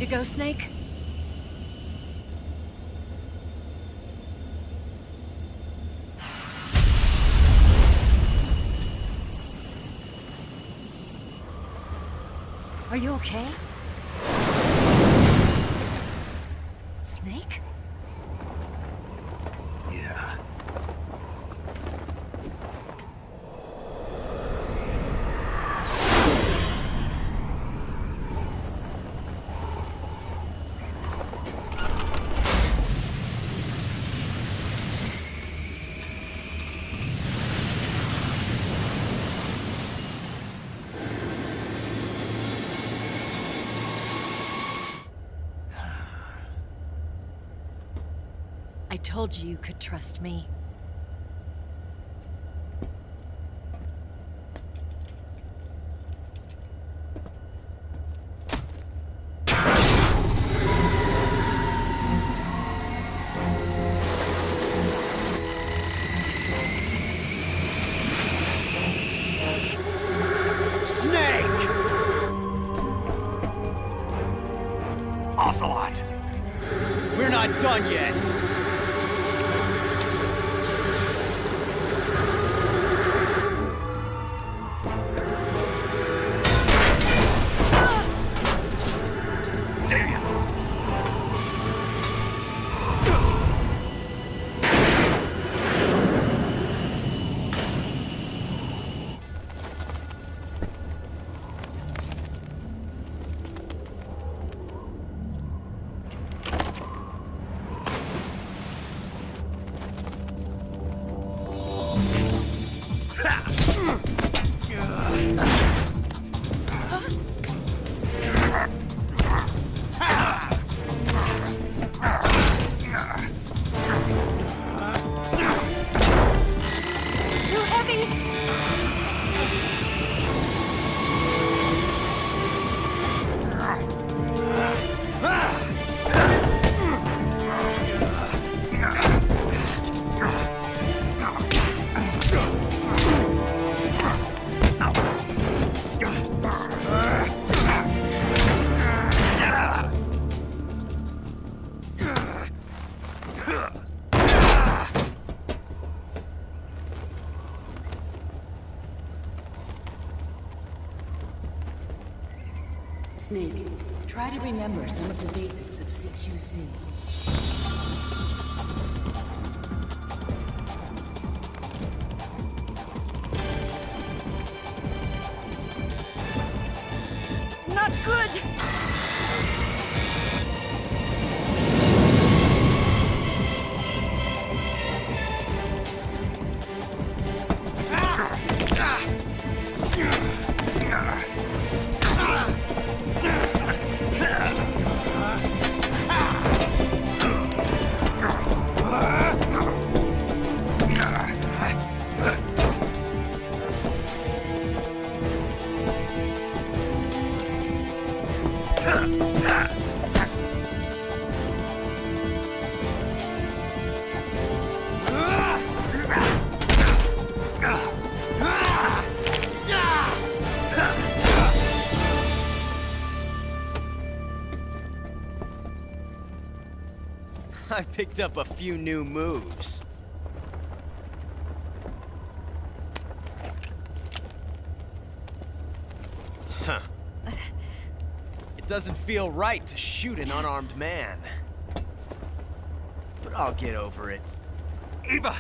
go, Snake? Are you okay? Snake? Yeah. I told you you could trust me. Snake! Ocelot! We're not done yet! Too heavy! Snake, try to remember some of the basics of CQC. Not good! I picked up a few new moves. Huh. It doesn't feel right to shoot an unarmed man. But I'll get over it. Eva!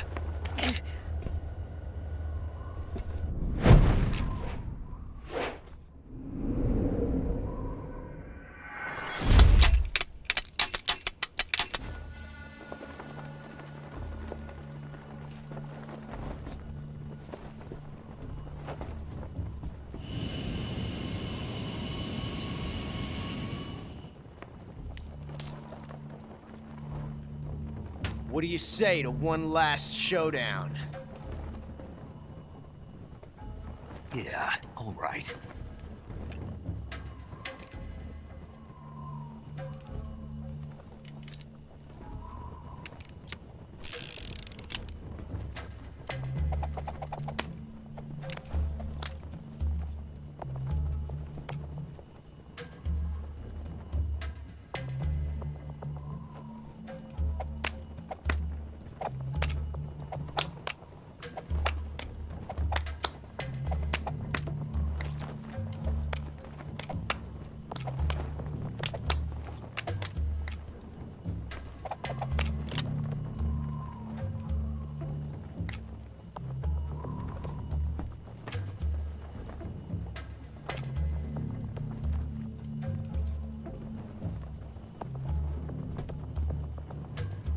What do you say to one last showdown? Yeah, all right.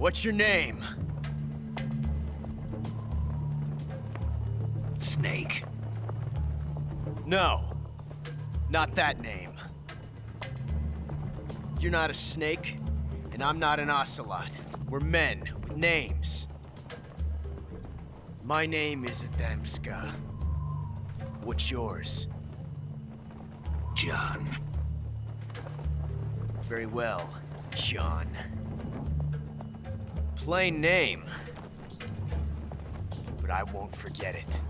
What's your name? Snake. No. Not that name. You're not a snake, and I'm not an ocelot. We're men with names. My name is Adamska. What's yours? John. Very well, John. Plain name. But I won't forget it.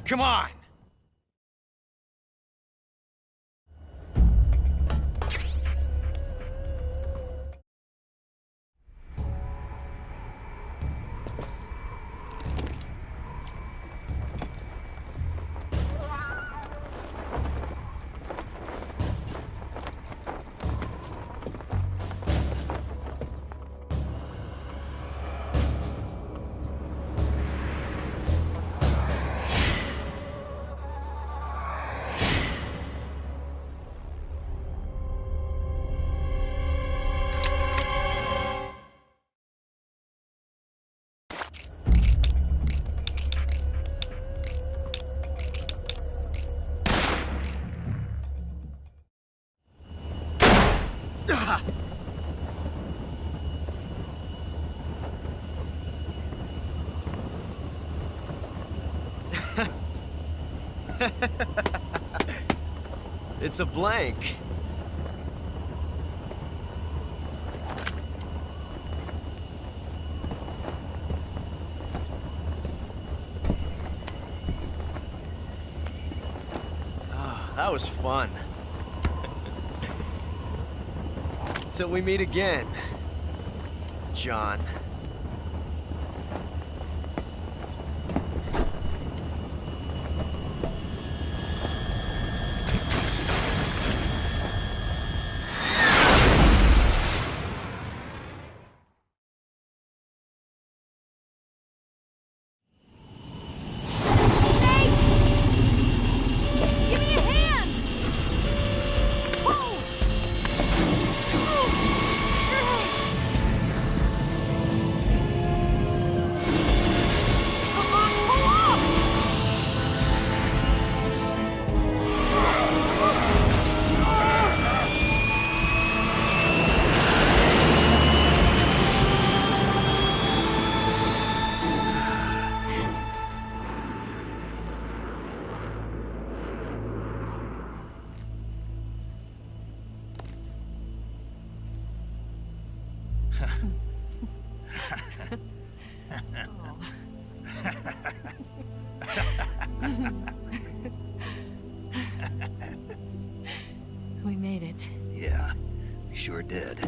Come on! It's a blank. Ah, that was fun. Till we meet again, John. Give me a hand! Whoa! Come on, pull up! We made it. Yeah, we sure did.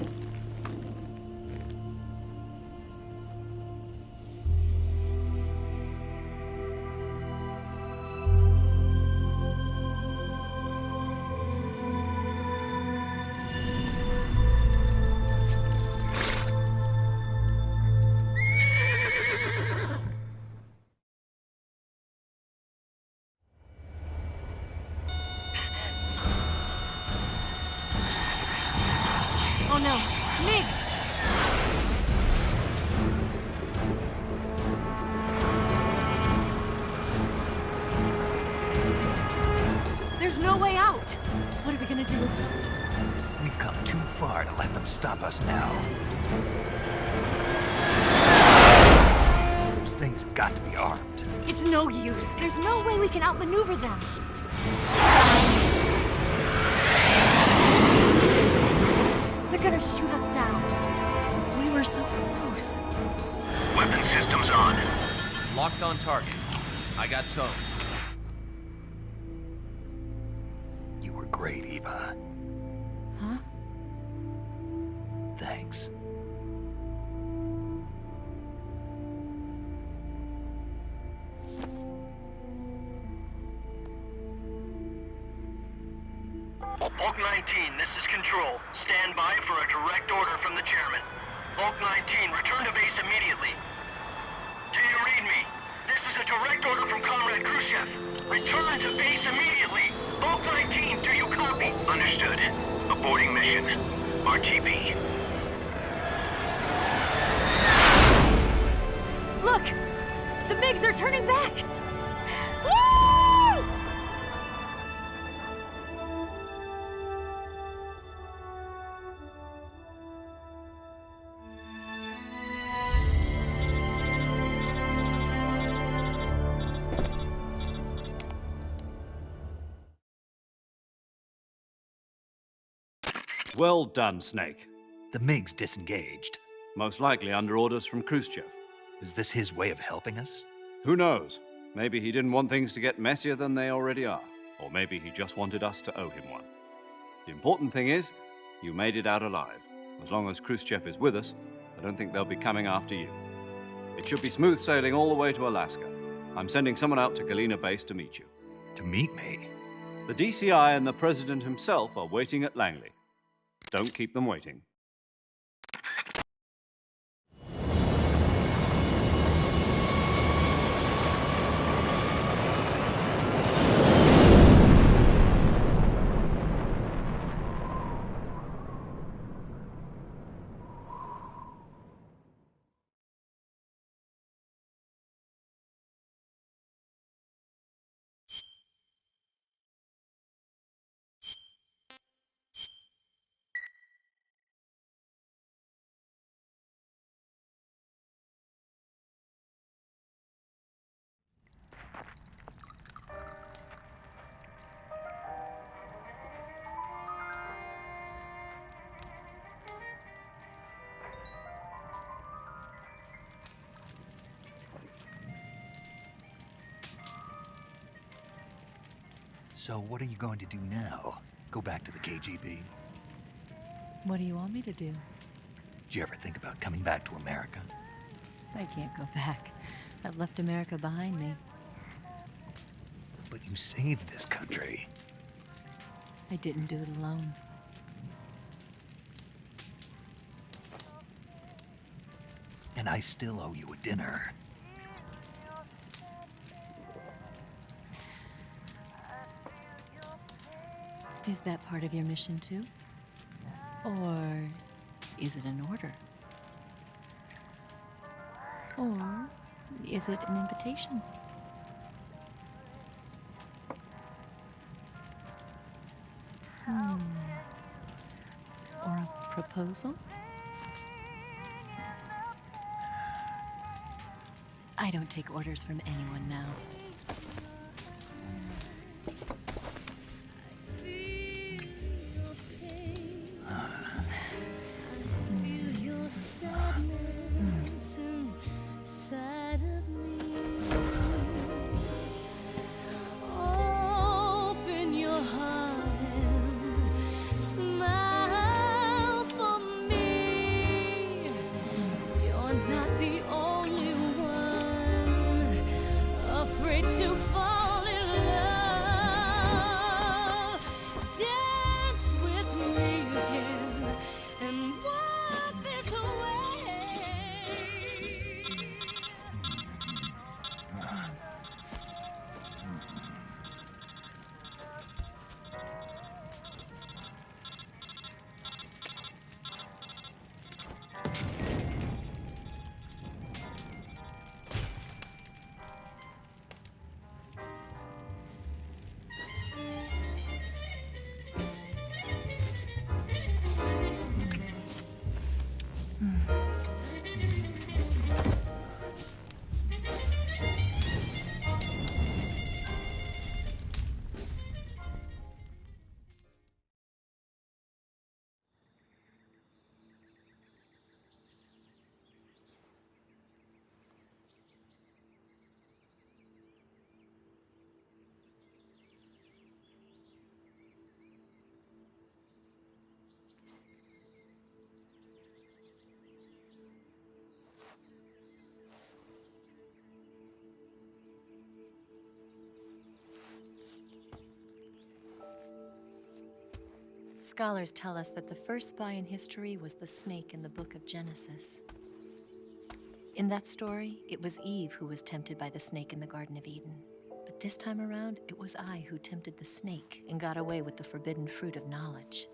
Oh no, Migs! There's no way out! What are we gonna do? We've come too far to let them stop us now. Those things have got to be armed. It's no use. There's no way we can outmaneuver them. They're gonna shoot us down. We were so close. Weapon systems on. Locked on target. I got towed. You were great, Eva. Huh? Thanks. Hulk 19, this is Control. Stand by for a direct order from the chairman. Hulk 19, return to base immediately. Do you read me? This is a direct order from Comrade Khrushchev. Return to base immediately. Bulk 19, do you copy? Understood. Aborting mission. RTB. Look! The MiGs are turning back! Woo! Well done, Snake. The MiG's disengaged. Most likely under orders from Khrushchev. Is this his way of helping us? Who knows? Maybe he didn't want things to get messier than they already are. Or maybe he just wanted us to owe him one. The important thing is, you made it out alive. As long as Khrushchev is with us, I don't think they'll be coming after you. It should be smooth sailing all the way to Alaska. I'm sending someone out to Galena Base to meet you. To meet me? The DCI and the President himself are waiting at Langley. Don't keep them waiting. So what are you going to do now? Go back to the KGB? What do you want me to do? Did you ever think about coming back to America? I can't go back. I've left America behind me. But you saved this country. I didn't do it alone. And I still owe you a dinner. Is that part of your mission too? Or is it an order? Or is it an invitation? Or a proposal? I don't take orders from anyone now. Scholars tell us that the first spy in history was the snake in the book of Genesis. In that story, it was Eve who was tempted by the snake in the Garden of Eden. But this time around, it was I who tempted the snake and got away with the forbidden fruit of knowledge.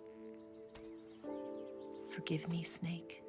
Forgive me, Snake.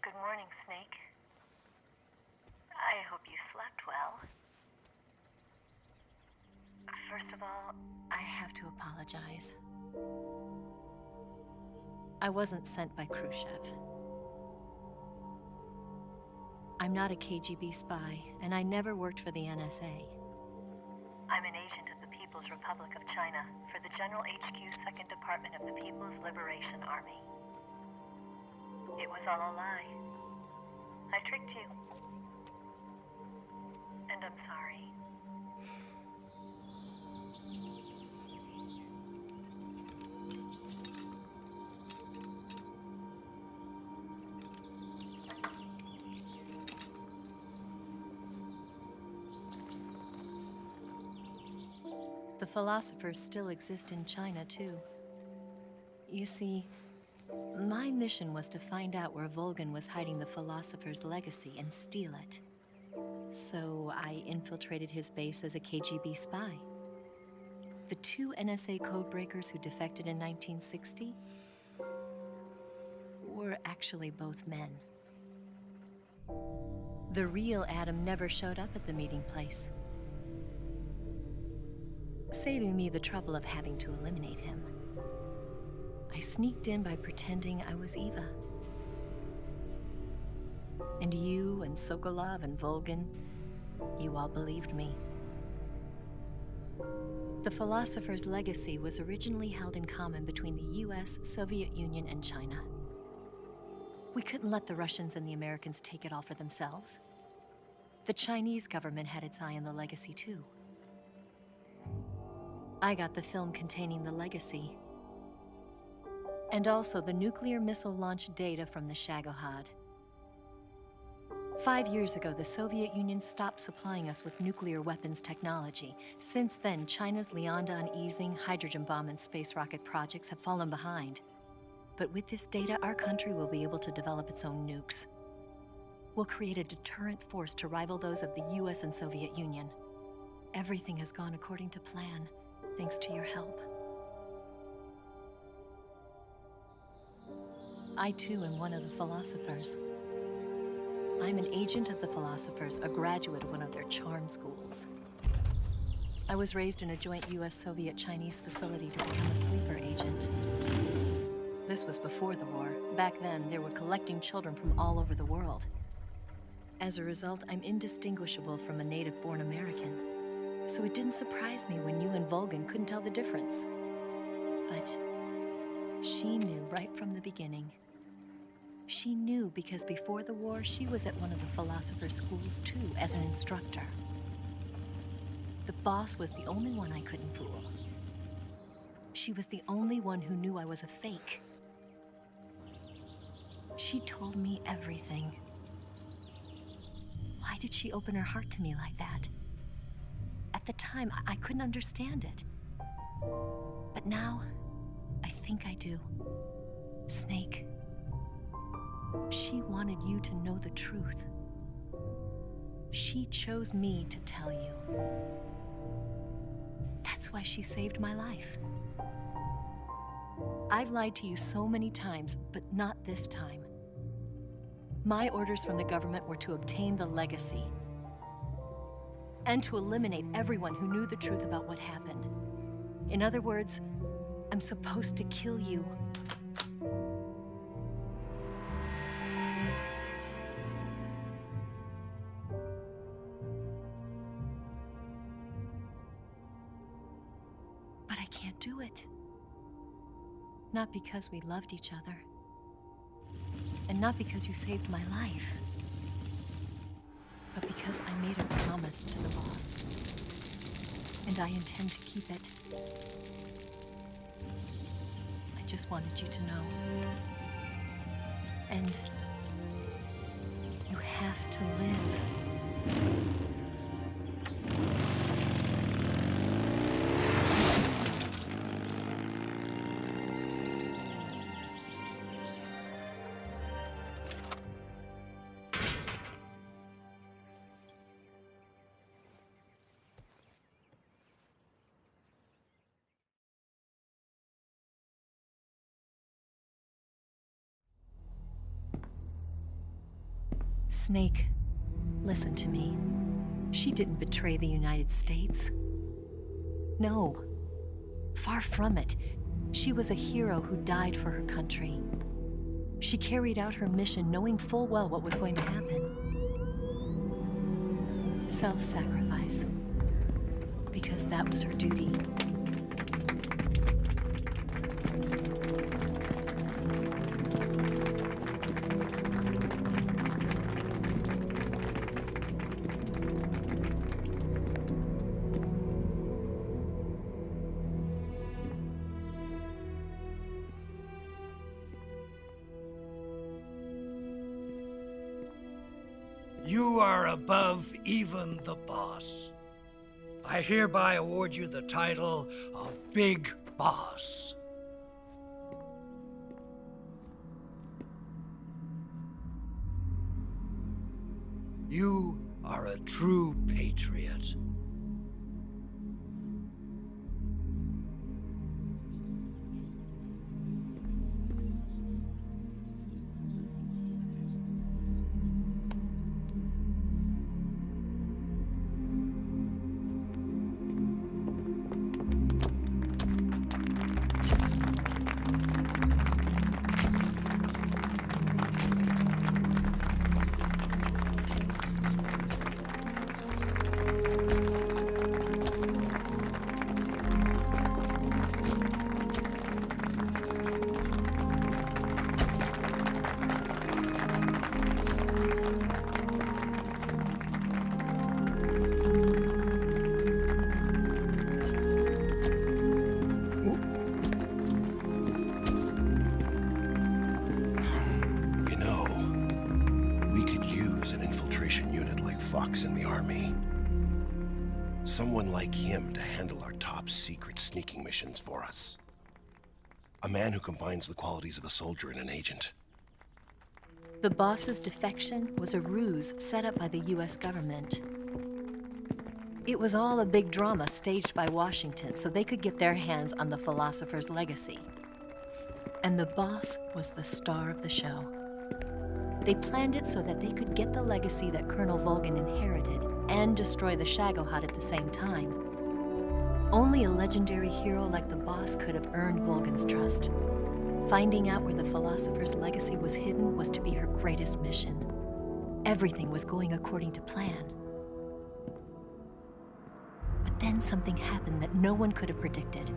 Good morning, Snake. I hope you slept well. First of all, I have to apologize. I wasn't sent by Khrushchev. I'm not a KGB spy, and I never worked for the NSA. I'm an agent of the People's Republic of China for the General HQ 2nd Department of the People's Liberation Army. It was all a lie. I tricked you. And I'm sorry. The philosophers still exist in China, too. You see, my mission was to find out where Volgin was hiding the philosopher's legacy and steal it. So I infiltrated his base as a KGB spy. The 2 NSA codebreakers who defected in 1960 were actually both men. The real Adam never showed up at the meeting place, saving me the trouble of having to eliminate him. I sneaked in by pretending I was Eva. And you and Sokolov and Volgin, you all believed me. The philosopher's legacy was originally held in common between the US, Soviet Union, and China. We couldn't let the Russians and the Americans take it all for themselves. The Chinese government had its eye on the legacy, too. I got the film containing the legacy, and also the nuclear missile launch data from the Shagohod. 5 years ago, the Soviet Union stopped supplying us with nuclear weapons technology. Since then, China's Liaodong easing, hydrogen bomb, and space rocket projects have fallen behind. But with this data, our country will be able to develop its own nukes. We'll create a deterrent force to rival those of the US and Soviet Union. Everything has gone according to plan, thanks to your help. I, too, am one of the philosophers. I'm an agent of the philosophers, a graduate of one of their charm schools. I was raised in a joint US-Soviet-Chinese facility to become a sleeper agent. This was before the war. Back then, they were collecting children from all over the world. As a result, I'm indistinguishable from a native-born American. So it didn't surprise me when you and Volgin couldn't tell the difference. But she knew right from the beginning. She knew because before the war, she was at one of the philosopher's schools too, as an instructor. The boss was the only one I couldn't fool. She was the only one who knew I was a fake. She told me everything. Why did she open her heart to me like that? At the time, I couldn't understand it. But now, I think I do. Snake. She wanted you to know the truth. She chose me to tell you. That's why she saved my life. I've lied to you so many times, but not this time. My orders from the government were to obtain the legacy and to eliminate everyone who knew the truth about what happened. In other words, I'm supposed to kill you. But I can't can't do it. Not because we loved each other. And not because you saved my life. But because I made a promise to the boss. And I intend to keep it. I just wanted you to know. And you have to live. Snake, listen to me. She didn't betray the United States. No. Far from it. She was a hero who died for her country. She carried out her mission knowing full well what was going to happen. Self-sacrifice. Because that was her duty. You are above even the boss. I hereby award you the title of Big Boss. You are a true patriot. In the army. Someone like him to handle our top secret sneaking missions for us. A man who combines the qualities of a soldier and an agent. The boss's defection was a ruse set up by the US government. It was all a big drama staged by Washington so they could get their hands on the philosopher's legacy. And the boss was the star of the show. They planned it so that they could get the legacy that Colonel Volgin inherited and destroy the Shagohod at the same time. Only a legendary hero like the boss could have earned Volgin's trust. Finding out where the philosopher's legacy was hidden was to be her greatest mission. Everything was going according to plan. But then something happened that no one could have predicted.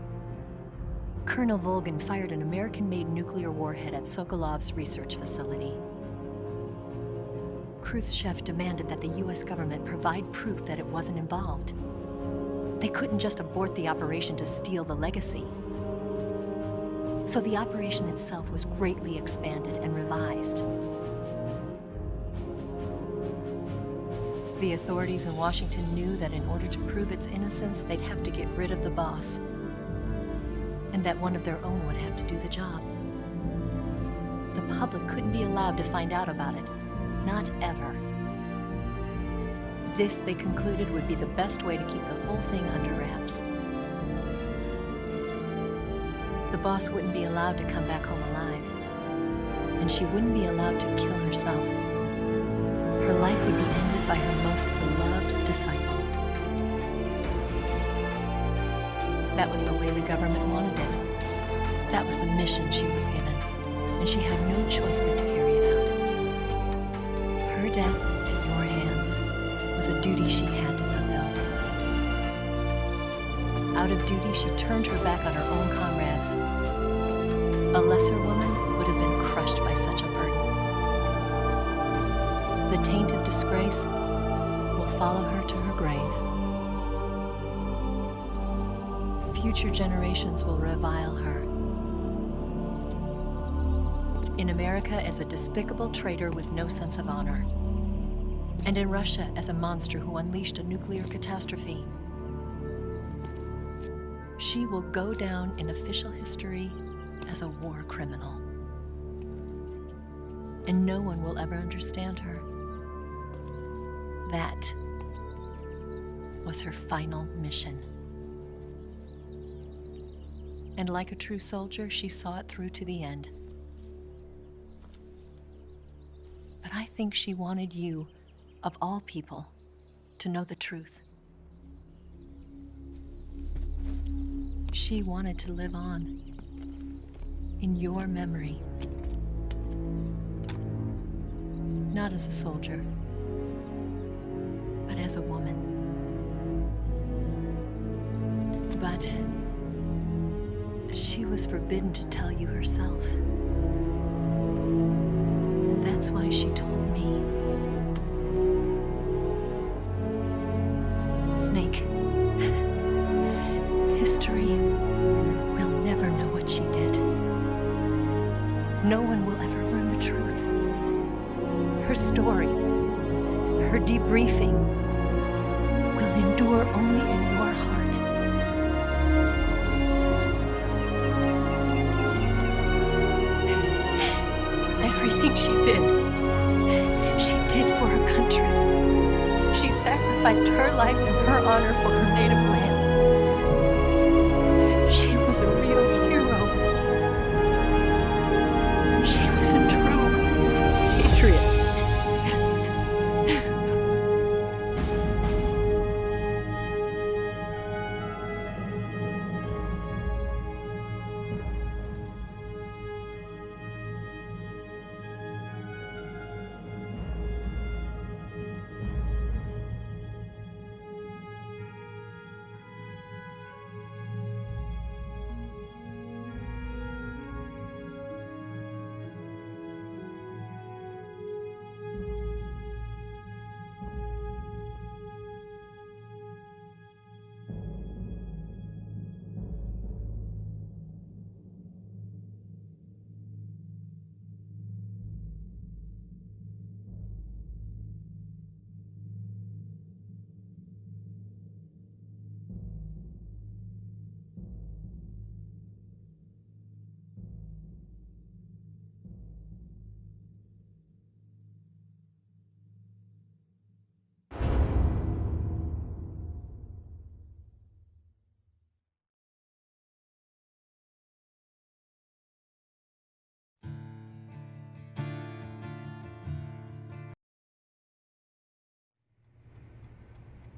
Colonel Volgin fired an American-made nuclear warhead at Sokolov's research facility. Khrushchev demanded that the US government provide proof that it wasn't involved. They couldn't just abort the operation to steal the legacy. So the operation itself was greatly expanded and revised. The authorities in Washington knew that in order to prove its innocence, they'd have to get rid of the boss. And that one of their own would have to do the job. The public couldn't be allowed to find out about it. Not ever. This, they concluded, would be the best way to keep the whole thing under wraps. The boss wouldn't be allowed to come back home alive. And she wouldn't be allowed to kill herself. Her life would be ended by her most beloved disciple. That was the way the government wanted it. That was the mission she was given. And she had no choice but to carry it out. Her death at your hands was a duty she had to fulfill. Out of duty, she turned her back on her own comrades. A lesser woman would have been crushed by such a burden. The taint of disgrace will follow her to her grave. Future generations will revile her. In America as a despicable traitor with no sense of honor. And in Russia as a monster who unleashed a nuclear catastrophe. She will go down in official history as a war criminal. And no one will ever understand her. That was her final mission. And like a true soldier, she saw it through to the end. But I think she wanted you, of all people, to know the truth. She wanted to live on in your memory. Not as a soldier, but as a woman. But she was forbidden to tell you herself. And that's why she told me. Snake, history will never know what she did. No one will ever learn the truth. Her story, her debriefing, will endure only in your heart. Everything she did for her country. She sacrificed her life and her honor for her native land. She was a real hero. She was a true patriot.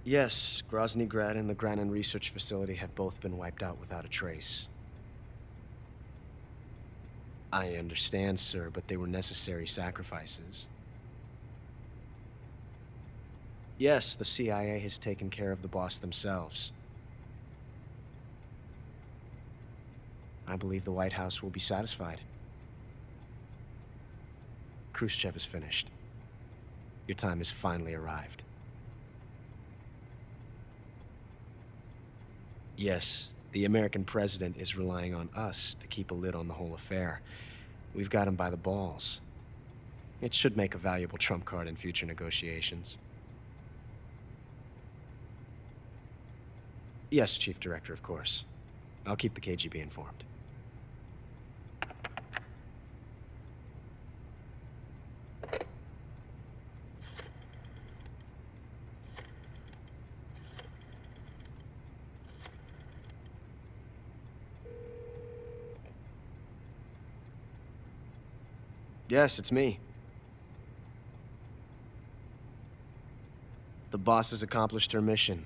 Yes, Grozny Grad and the Granin Research Facility have both been wiped out without a trace. I understand, sir, but they were necessary sacrifices. Yes, the CIA has taken care of the boss themselves. I believe the White House will be satisfied. Khrushchev is finished. Your time has finally arrived. Yes, the American president is relying on us to keep a lid on the whole affair. We've got him by the balls. It should make a valuable trump card in future negotiations. Yes, Chief Director, of course. I'll keep the KGB informed. Yes, it's me. The boss has accomplished her mission.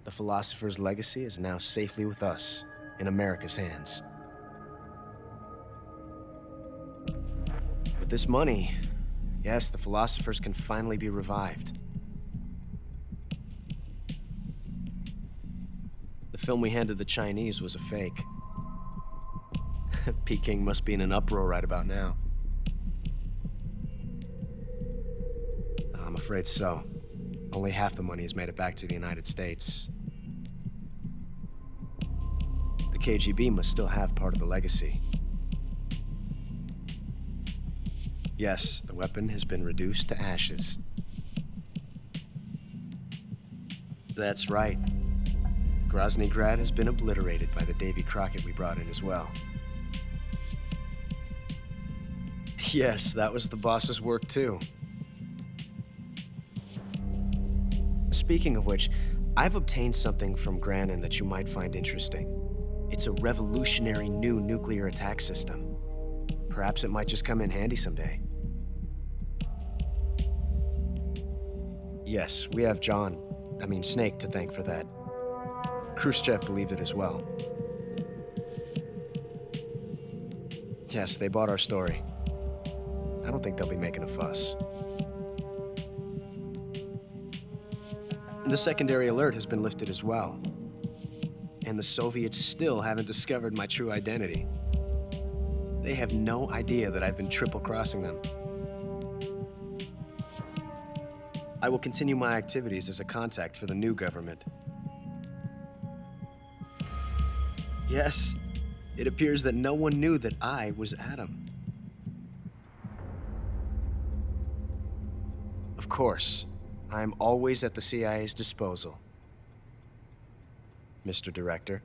The philosopher's legacy is now safely with us, in America's hands. With this money, yes, the philosophers can finally be revived. The film we handed the Chinese was a fake. Peking must be in an uproar right about now. I'm afraid so. Only half the money has made it back to the United States. The KGB must still have part of the legacy. Yes, the weapon has been reduced to ashes. That's right. Grozny Grad has been obliterated by the Davy Crockett we brought in as well. Yes, that was the boss's work too. Speaking of which, I've obtained something from Granin that you might find interesting. It's a revolutionary new nuclear attack system. Perhaps it might just come in handy someday. Yes, we have Snake to thank for that. Khrushchev believed it as well. Yes, they bought our story. I don't think they'll be making a fuss. The secondary alert has been lifted as well. And the Soviets still haven't discovered my true identity. They have no idea that I've been triple-crossing them. I will continue my activities as a contact for the new government. Yes, it appears that no one knew that I was Adam. Of course, I'm always at the CIA's disposal, Mr. Director.